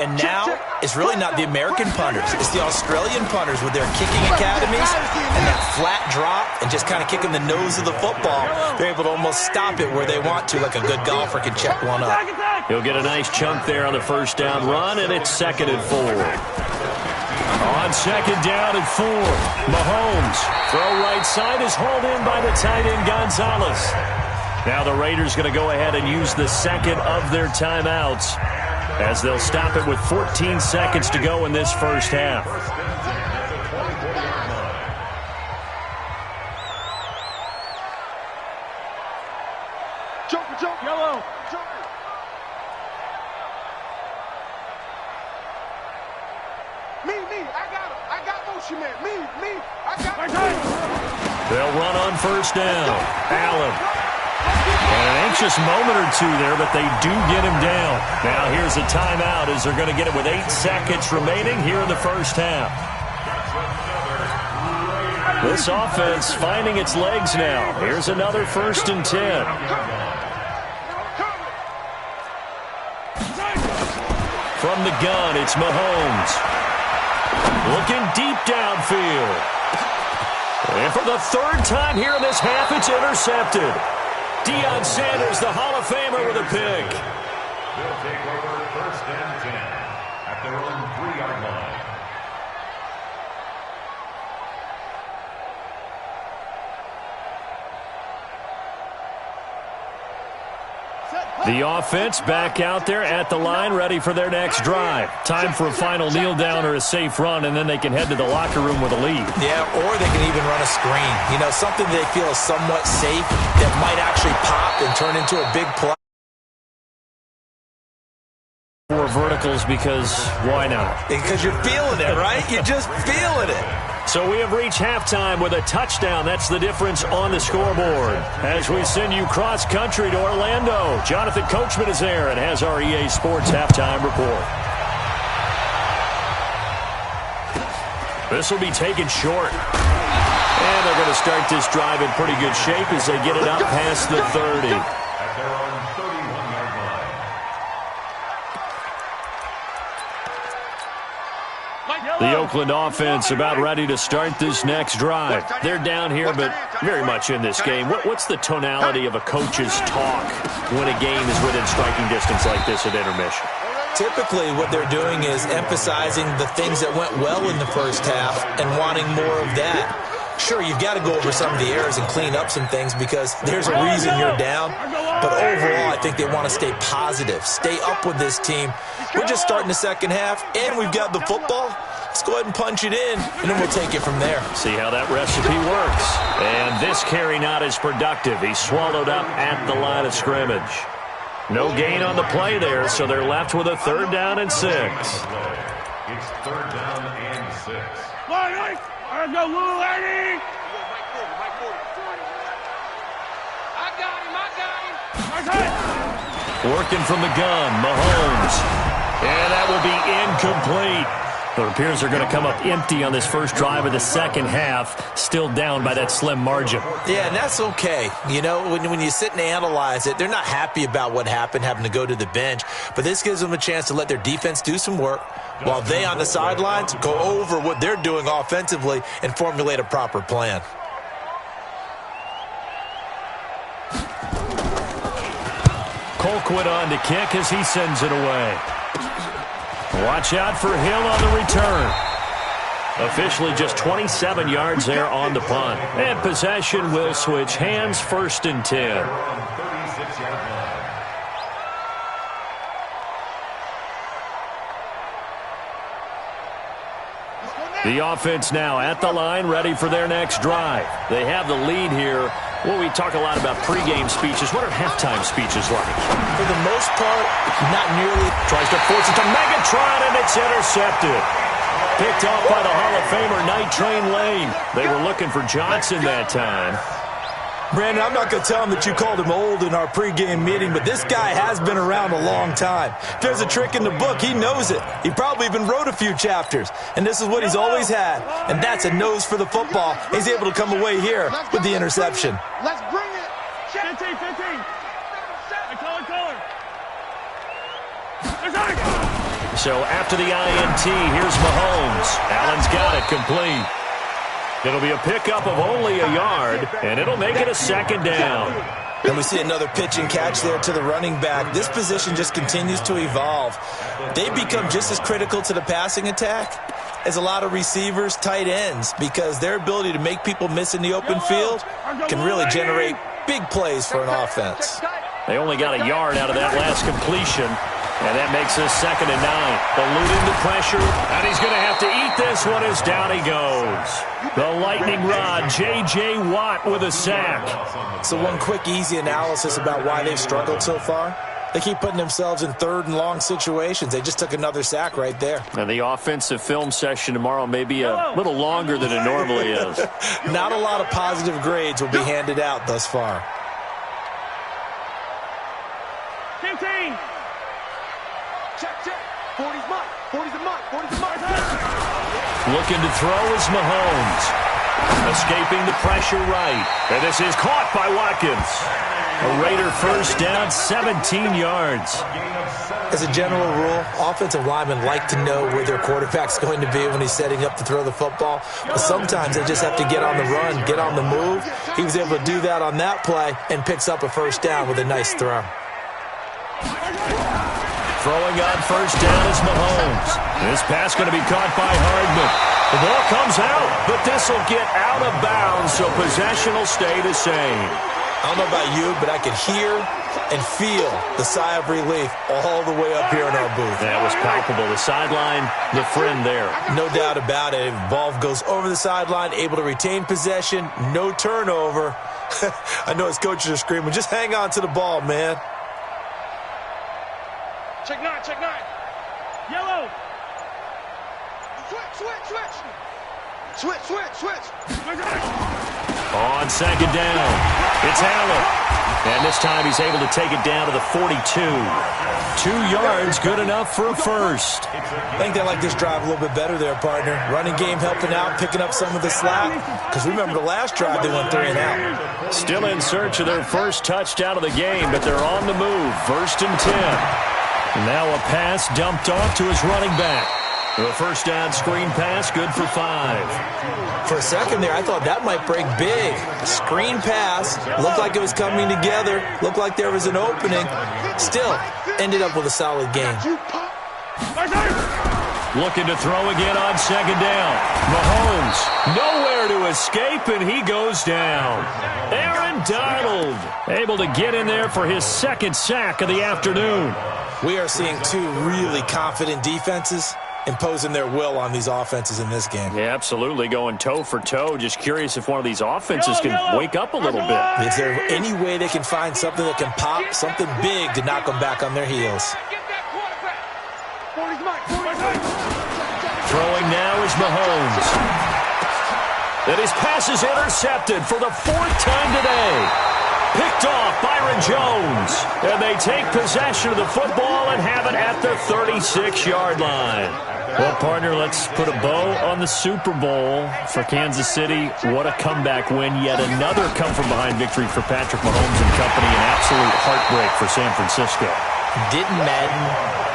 And now, it's really not the American punters. It's the Australian punters with their kicking academies and that flat drop and just kind of kicking the nose of the football. They're able to almost stop it where they want to, like a good golfer can check one up. He'll get a nice chunk there on the first down run, and it's 2nd and 4. On 2nd down and 4, Mahomes. Throw right side is hauled in by the tight end Gonzalez. Now the Raiders going to go ahead and use the second of their timeouts, as they'll stop it with 14 seconds to go in this first half. Jump, yellow. Me, I got motion man. Me, I got it. They'll run on first down. Allen. And an anxious moment or two there, but they do get him down. Now here's a timeout as they're going to get it with 8 seconds remaining here in the first half. This offense finding its legs now. Here's another 1st and 10. From the gun, it's Mahomes. Looking deep downfield. And for the 3rd time here in this half, it's intercepted. Deion Sanders, the Hall of Famer, with a pick. They'll take over 1st and 10 at their own 3-yard line. The offense back out there at the line, ready for their next drive. Time for a final kneel down or a safe run, and then they can head to the locker room with a lead. Yeah, or they can even run a screen. You know, something they feel is somewhat safe that might actually pop and turn into a big play. 4 verticals, because why not? Because you're feeling it, right? You're just feeling it. So we have reached halftime with a touchdown. That's the difference on the scoreboard. As we send you cross-country to Orlando, Jonathan Coachman is there and has our EA Sports halftime report. This will be taken short. And they're going to start this drive in pretty good shape as they get it up past the 30. At their own 31-yard line. The Oakland offense about ready to start this next drive. They're down here, but very much in this game. What's the tonality of a coach's talk when a game is within striking distance like this at intermission? Typically, what they're doing is emphasizing the things that went well in the first half and wanting more of that. Sure, you've got to go over some of the errors and clean up some things because there's a reason you're down. But overall, I think they want to stay positive, stay up with this team. We're just starting the second half, and we've got the football. Let's go ahead and punch it in, and then we'll take it from there. See how that recipe works. And this carry not as productive. He's swallowed up at the line of scrimmage. No gain on the play there, so they're left with a 3rd down and 6. It's 3rd down and 6. Let's go, Lou Eddie! I got him! Working from the gun, Mahomes. And that will be incomplete. It appears they're going to come up empty on this first drive of the second half, still down by that slim margin. Yeah, and that's okay. You know, when you sit and analyze it, they're not happy about what happened, having to go to the bench. But this gives them a chance to let their defense do some work while they on the sidelines go over what they're doing offensively and formulate a proper plan. Colquitt on to kick as he sends it away. Watch out for Hill on the return. Officially just 27 yards there on the punt. And possession will switch hands, 1st and 10. 36-yard line. The offense now at the line, ready for their next drive. They have the lead here. Well, we talk a lot about pregame speeches. What are halftime speeches like? For the most part, not nearly. Tries to force it to Megatron, and it's intercepted. Picked off by the Hall of Famer, Night Train Lane. They were looking for Johnson that time. Brandon, I'm not going to tell him that you called him old in our pregame meeting, but this guy has been around a long time. If there's a trick in the book, he knows it. He probably even wrote a few chapters, and this is what he's always had, and that's a nose for the football. He's able to come away here with the interception. Let's bring it. 15. I call it. So after the INT, here's Mahomes. Allen's got it complete. It'll be a pickup of only a yard, and it'll make it a second down. And we see another pitch and catch there to the running back. This position just continues to evolve. They become just as critical to the passing attack as a lot of receivers, tight ends, because their ability to make people miss in the open field can really generate big plays for an offense. They only got a yard out of that last completion, and that makes us 2nd and 9. Eluding the pressure, and he's going to have to eat this one as down he goes. The lightning rod, J.J. Watt with a sack. So one quick, easy analysis about why they've struggled so far. They keep putting themselves in 3rd and long situations. They just took another sack right there. And the offensive film session tomorrow may be a little longer than it normally is. Not a lot of positive grades will be handed out thus far. 15. Check. 40's mine. 40's a mine. 40's a mine. Looking to throw is Mahomes. Escaping the pressure right. And this is caught by Watkins. A Raider first down, 17 yards. As a general rule, offensive linemen like to know where their quarterback's going to be when he's setting up to throw the football. But sometimes they just have to get on the run, get on the move. He was able to do that on that play and picks up a first down with a nice throw. Throwing on first down is Mahomes. This pass going to be caught by Hardman. The ball comes out, but this will get out of bounds, so possession will stay the same. I don't know about you, but I could hear and feel the sigh of relief all the way up here in our booth. That was palpable. The sideline, the friend there. No doubt about it. Ball goes over the sideline, able to retain possession, no turnover. I know his coaches are screaming, just hang on to the ball, man. Check 9. Yellow. Switch. On 2nd down, it's Allen. And this time he's able to take it down to the 42. 2 yards, good enough for a first. I think they like this drive a little bit better there, partner. Running game helping out, picking up some of the slack. Because remember the last drive, they went 3 and out. Still in search of their first touchdown of the game, but they're on the move. 1st and 10. Now a pass dumped off to his running back. The first down screen pass, good for 5. For a second there, I thought that might break big. Screen pass, looked like it was coming together, looked like there was an opening. Still, ended up with a solid game. Looking to throw again on 2nd down. Mahomes, nowhere to escape, and he goes down. Aaron Donald, able to get in there for his 2nd sack of the afternoon. We are seeing 2 really confident defenses imposing their will on these offenses in this game. Yeah, absolutely, going toe for toe. Just curious if one of these offenses can wake up a little bit. Is there any way they can find something that can pop, something big to knock them back on their heels? Throwing now is Mahomes. And his pass is intercepted for the 4th time today. Picked off Byron Jones. And they take possession of the football and have it at the 36-yard line. Well, partner, let's put a bow on the Super Bowl for Kansas City. What a comeback win. Yet another come-from-behind victory for Patrick Mahomes and company. An absolute heartbreak for San Francisco. Didn't Madden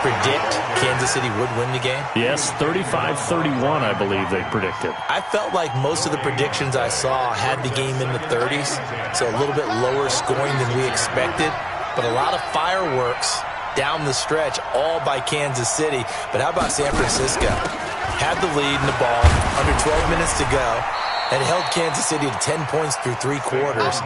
predict Kansas City would win the game? Yes, 35-31, I believe they predicted. I felt like most of the predictions I saw had the game in the 30s, so a little bit lower scoring than we expected, but a lot of fireworks down the stretch, all by Kansas City. But how about San Francisco? Had the lead in the ball, under 12 minutes to go, and held Kansas City to 10 points through 3 quarters.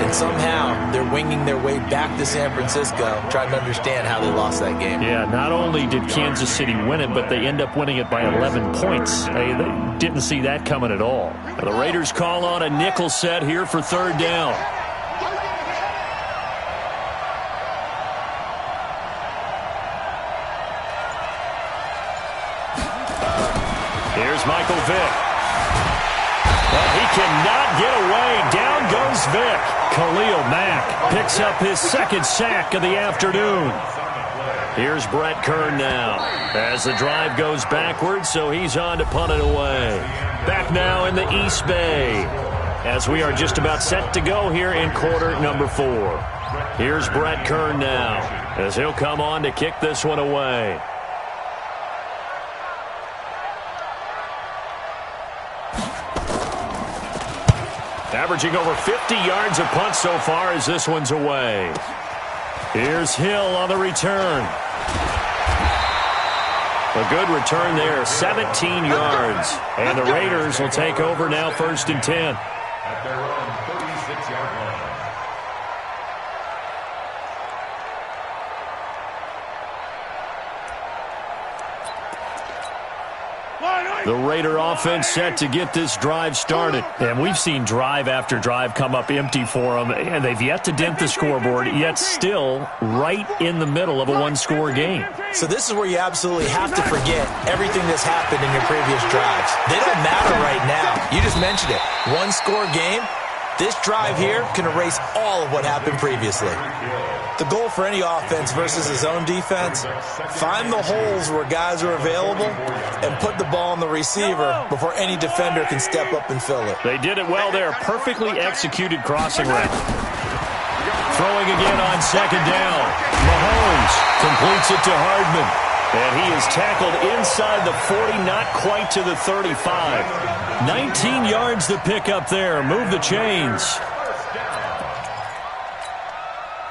And somehow they're winging their way back to San Francisco, trying to understand how they lost that game. Yeah, not only did Kansas City win it, but they end up winning it by 11 points. They didn't see that coming at all. Now, the Raiders call on a nickel set here for 3rd down. Here's Michael Vick. But he cannot get away. Down goes Vick. Khalil Mack picks up his 2nd sack of the afternoon. Here's Brett Kern now as the drive goes backwards, so he's on to punt it away. Back now in the East Bay as we are just about set to go here in quarter number 4. Here's Brett Kern now as he'll come on to kick this one away. Averaging over 50 yards a punt so far as this one's away. Here's Hill on the return. A good return there, 17 yards. And the Raiders will take over now, 1st and 10. At their own 36-yard line. The Raider offense set to get this drive started. And we've seen drive after drive come up empty for them, and they've yet to dent the scoreboard, yet still right in the middle of a one-score game. So this is where you absolutely have to forget everything that's happened in your previous drives. They don't matter right now. You just mentioned it. One-score game. This drive here can erase all of what happened previously. The goal for any offense versus his own defense, find the holes where guys are available and put the ball on the receiver before any defender can step up and fill it. They did it well there. Perfectly executed crossing route. Throwing again on 2nd down. Mahomes completes it to Hardman. And he is tackled inside the 40, not quite to the 35. 19 yards to pick up there. Move the chains.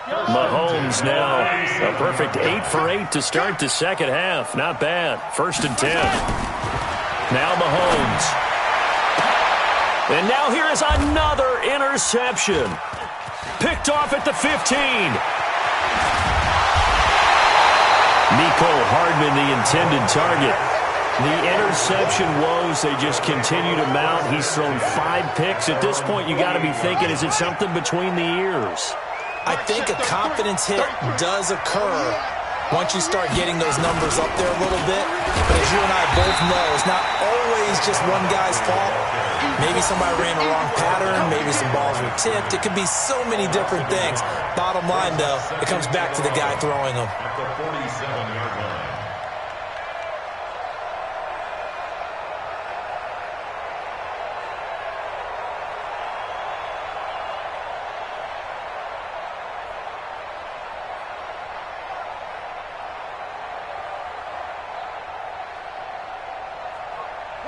Mahomes now a perfect 8 for 8 to start the second half. Not bad. 1st and 10. Now Mahomes. And now here is another interception. Picked off at the 15. Mecole Hardman, the intended target. The interception woes, they just continue to mount. He's thrown 5 picks. At this point, you got to be thinking, is it something between the ears? I think a confidence hit does occur once you start getting those numbers up there a little bit. But as you and I both know, it's not always just one guy's fault. Maybe somebody ran the wrong pattern. Maybe some balls were tipped. It could be so many different things. Bottom line, though, it comes back to the guy throwing them. At the 47-yard line.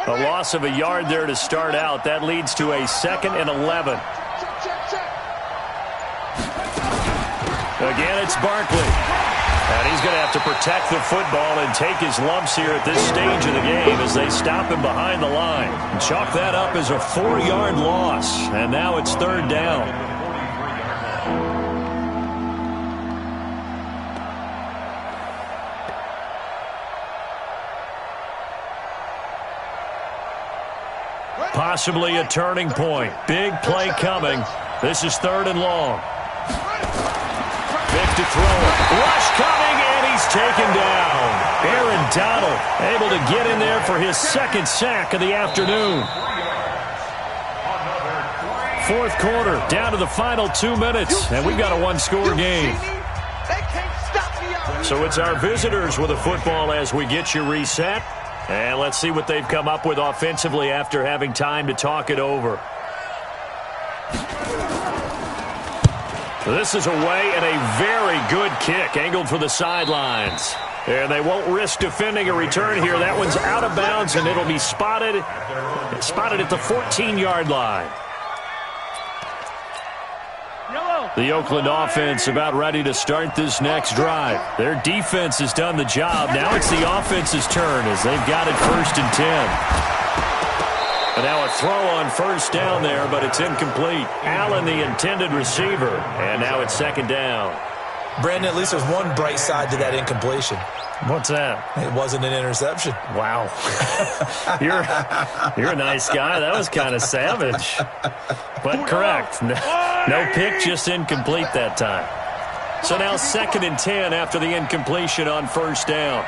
A loss of a yard there to start out. That leads to a 2nd and 11. Again, it's Barkley. And he's going to have to protect the football and take his lumps here at this stage of the game as they stop him behind the line. And chalk that up as a 4-yard loss. And now it's 3rd down. Possibly a turning point. Big play coming. This is 3rd and long. Vic to throw it. Rush coming, and he's taken down. Aaron Donald able to get in there for his 2nd sack of the afternoon. 4th quarter, down to the final 2 minutes, and we've got a one-score game. So it's our visitors with the football as we get you reset. And let's see what they've come up with offensively after having time to talk it over. This is away and a very good kick angled for the sidelines. And they won't risk defending a return here. That one's out of bounds, and it'll be spotted at the 14-yard line. The Oakland offense about ready to start this next drive. Their defense has done the job. Now it's the offense's turn as they've got it 1st and 10. And now a throw on 1st down there, but it's incomplete. Allen, the intended receiver. And now it's 2nd down. Brandon, at least there's one bright side to that incompletion. What's that? It wasn't an interception. Wow. You're a nice guy. That was kind of savage. But correct. No pick, just incomplete that time. So now 2nd and 10 after the incompletion on 1st down.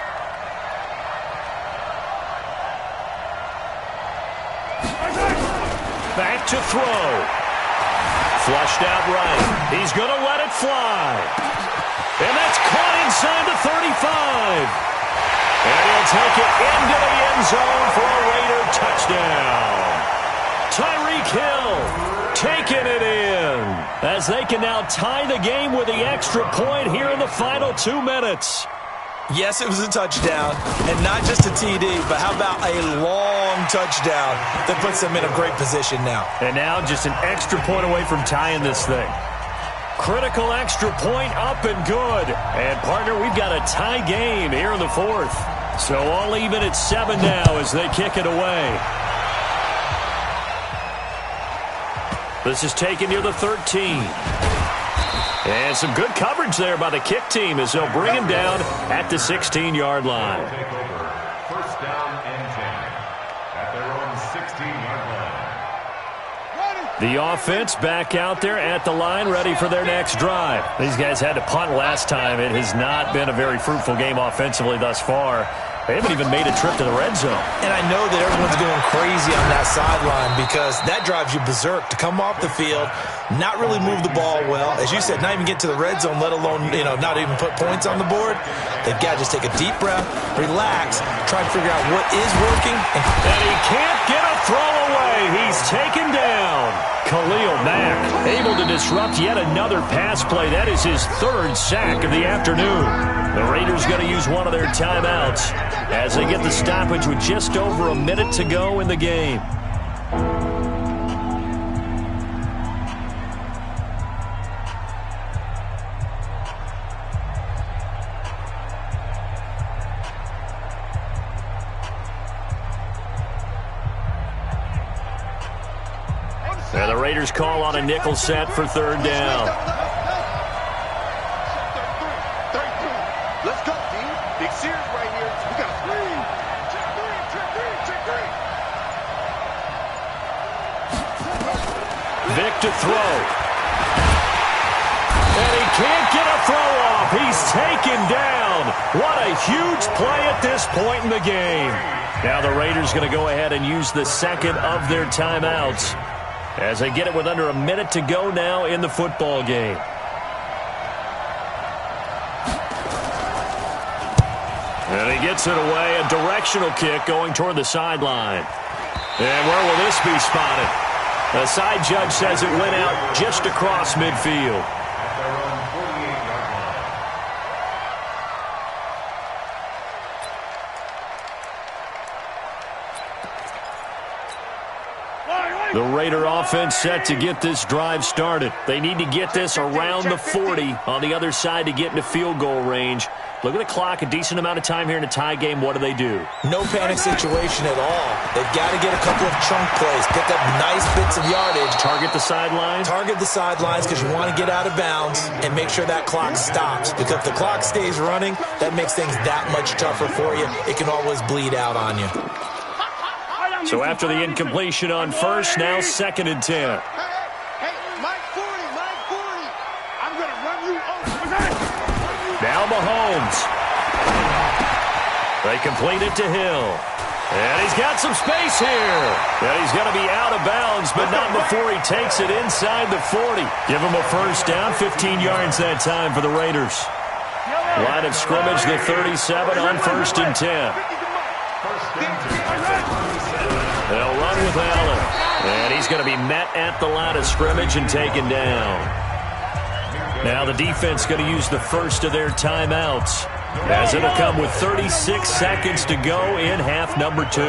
Back to throw. Flushed out right. He's going to let it fly. And that's caught inside the 35. And he'll take it into the end zone for a Raider touchdown. Tyreek Hill taking it in as they can now tie the game with the extra point here in the final 2 minutes. Yes, it was a touchdown, and not just a TD, but how about a long touchdown that puts them in a great position now. And now just an extra point away from tying this thing. Critical extra point up and good. And, partner, we've got a tie game here in the fourth. So all even at 7 now as they kick it away. This is taken near the 13. And some good coverage there by the kick team as they'll bring him down at the 16-yard line. Take over. First down and 10 at their own 16-yard line. The offense back out there at the line, ready for their next drive. These guys had to punt last time. It has not been a very fruitful game offensively thus far. They haven't even made a trip to the red zone. And I know that everyone's going crazy on that sideline because that drives you berserk to come off the field, not really move the ball well. As you said, not even get to the red zone, let alone, not even put points on the board. They've got to just take a deep breath, relax, try to figure out what is working. And he can't get a throw away. He's taken down. Khalil Mack able to disrupt yet another pass play. That is his 3rd sack of the afternoon. The Raiders going to use one of their timeouts as they get the stoppage with just over a minute to go in the game. And the Raiders call on a nickel set for 3rd down. Let's go, team. Big series right here. We got three. Check three. Vic to throw. And he can't get a throw off. He's taken down. What a huge play at this point in the game. Now the Raiders going to go ahead and use the 2nd of their timeouts as they get it with under a minute to go now in the football game. And he gets it away, a directional kick going toward the sideline. And where will this be spotted? The side judge says it went out just across midfield. At their own 48-yard line. The Raider offense set to get this drive started. They need to get this around the 40 on the other side to get into field goal range. Look at the clock, a decent amount of time here in a tie game. What do they do? No panic situation at all. They've got to get a couple of chunk plays, pick up nice bits of yardage. Target the sidelines? Target the sidelines because you want to get out of bounds and make sure that clock stops. Because if the clock stays running, that makes things that much tougher for you. It can always bleed out on you. So after the incompletion on first, now 2nd and 10. Hey, Mike 40. I'm going to run you over. Now Mahomes. They complete it to Hill. And he's got some space here. And he's going to be out of bounds, but not before he takes it inside the 40. Give him a first down, 15 yards that time for the Raiders. Line of scrimmage, the 37 on 1st and 10. They'll run with Allen. And he's going to be met at the line of scrimmage and taken down. Now the defense going to use the first of their timeouts as it'll come with 36 seconds to go in half number 2.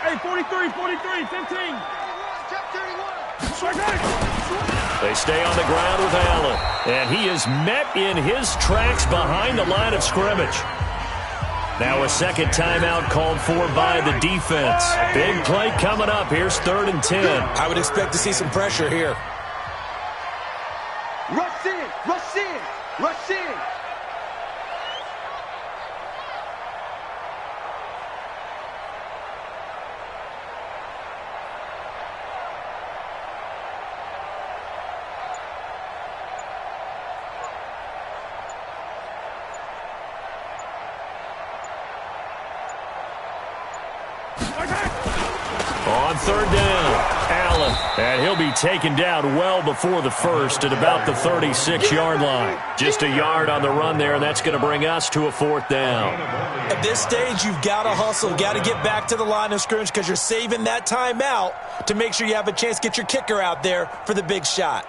Hey, 43, 15. They stay on the ground with Allen. And he is met in his tracks behind the line of scrimmage. Now a second timeout called for by the defense. Big play coming up. Here's 3rd and 10. I would expect to see some pressure here. Rush in. On 3rd down, Allen. And he'll be taken down well before the first at about the 36-yard line. Just a yard on the run there, and that's going to bring us to a 4th down. At this stage, you've got to hustle, got to get back to the line of scrimmage because you're saving that timeout to make sure you have a chance to get your kicker out there for the big shot.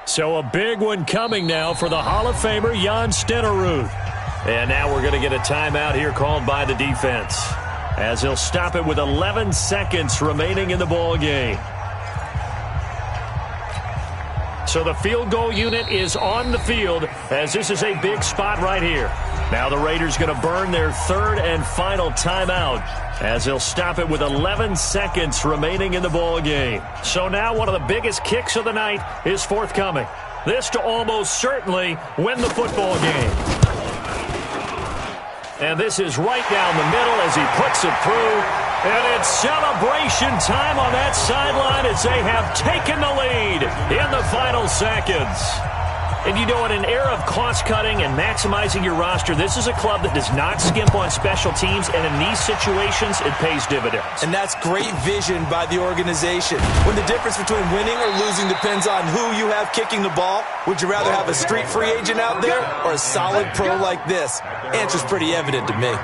So a big one coming now for the Hall of Famer Jan Stenerud. And now we're going to get a timeout here called by the defense, as he'll stop it with 11 seconds remaining in the ball game. So the field goal unit is on the field, as this is a big spot right here. Now the Raiders going to burn their third and final timeout, as they'll stop it with 11 seconds remaining in the ball game. So now one of the biggest kicks of the night is forthcoming. This to almost certainly win the football game. And this is right down the middle as he puts it through. And it's celebration time on that sideline as they have taken the lead in the final seconds. And you know, in an era of cost-cutting and maximizing your roster, this is a club that does not skimp on special teams, and in these situations, it pays dividends. And that's great vision by the organization. When the difference between winning or losing depends on who you have kicking the ball, would you rather have a street free agent out there or a solid pro like this? Answer's pretty evident to me.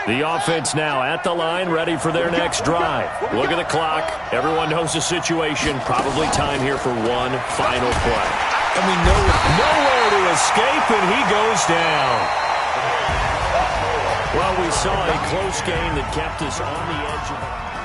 The offense now at the line, ready for their next drive. Look at the clock. Everyone knows the situation. Probably time here for one final play. And we know nowhere to escape, and he goes down. Well, we saw a close game that kept us on the edge of